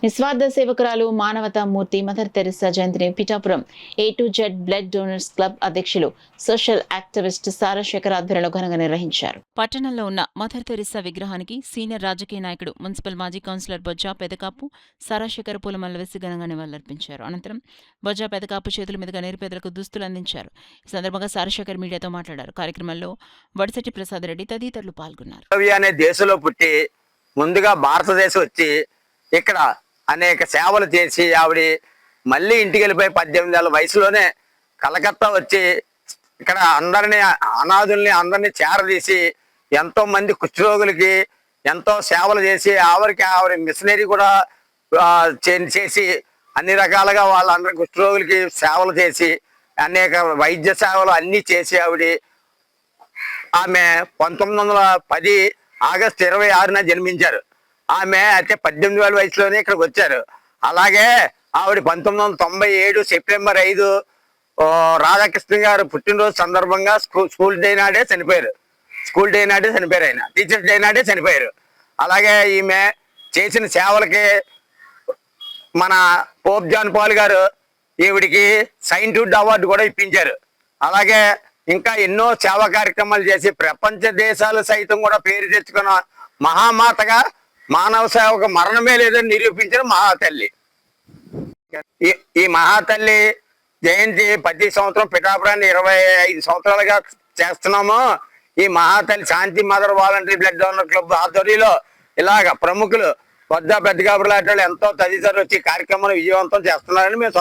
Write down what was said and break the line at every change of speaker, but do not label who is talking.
నిస్వార్థ సేవకురాలు మానవతా మూర్తి mother Teresa జయంతిని Pithapuram A to Z blood donors club అధ్యక్షులు సోషల్ యాక్టివిస్ట్ సారాశేఖర్ ఆధ్వర్యంలో ఘనంగా నిర్వహించారు. పట్టణంలో ఉన్న మదర్ తెరిసా విగ్రహానికి సీనియర్ రాజకీయ నాయకుడు మున్సిపల్ మాజీ కౌన్సిలర్ బొజ్జా పెదకాపు సారాశేఖర్ పూలమాలలు వేసి ఘనంగా నివాళులర్పించారు. అనంతరం బొజ్జా పెదకాపు చేతుల మీదుగా నిరుపేదలకు దుస్తులు అందించారు. ఈ సందర్భంగా సారాశేఖర్ మీడియాతో మాట్లాడారు. కార్యక్రమంలో వడిశెట్టి ప్రసాద్ రెడ్డి తదితరులు పాల్గొన్నారు.
అనే దేశంలో పుట్టి ముందుగా భారతదేశం వచ్చి ఇక్కడ అనేక సేవలు చేసి ఆవిడ మళ్ళీ ఇంటికి వెళ్ళిపోయి 18 ఏళ్ల వయసులోనే కలకత్తా వచ్చి ఇక్కడ అందరినీ అనాథుల్ని అందరినీ చేరదీసి ఎంతో మంది కుష్ఠరోగులకి ఎంతో సేవలు చేసి ఆవిడ మిషనరీ కూడా చేసి అన్ని రకాలుగా వాళ్ళందరి కుష్ఠరోగులకి సేవలు చేసి అనేక వైద్య సేవలు అన్నీ చేసి ఆమె 1910 ఆగస్టు 26న జన్మించారు. ఆమె అయితే 18 ఏళ్ల వయసులోనే ఇక్కడికి వచ్చారు. అలాగే ఆవిడ 1997 సెప్టెంబర్ 5 రాధాకృష్ణ గారు పుట్టినరోజు సందర్భంగా స్కూల్ డే నాడే చనిపోయారు. ఆయన టీచర్స్ డే నాడే చనిపోయారు. అలాగే ఈమె చేసిన సేవలకి మన పోప్ జాన్ పాల్ గారు ఈవిడికి సైంటిఫిక్ అవార్డు కూడా ఇప్పించారు. అలాగే ఇంకా ఎన్నో సేవా కార్యక్రమాలు చేసి ప్రపంచ దేశాలు సైతం కూడా పేరు తెచ్చుకున్న మహామాతగా మానవ సేవకు మరణమే లేదని నిరూపించిన మహాతల్లి. ఈ మహాతల్లి జయంతి ప్రతి సంవత్సరం పిఠాపురాన్ని 25 సంవత్సరాలుగా చేస్తున్నాము. ఈ మహాతల్లి Shanti mother voluntary blood donor club ఆధ్వర్యంలో ఇలాగ ప్రముఖులు వద్ద పెద్దగాబులాంటి వాళ్ళు ఎంతో తదితరులు వచ్చి కార్యక్రమాన్ని విజయవంతం చేస్తున్నారని మేము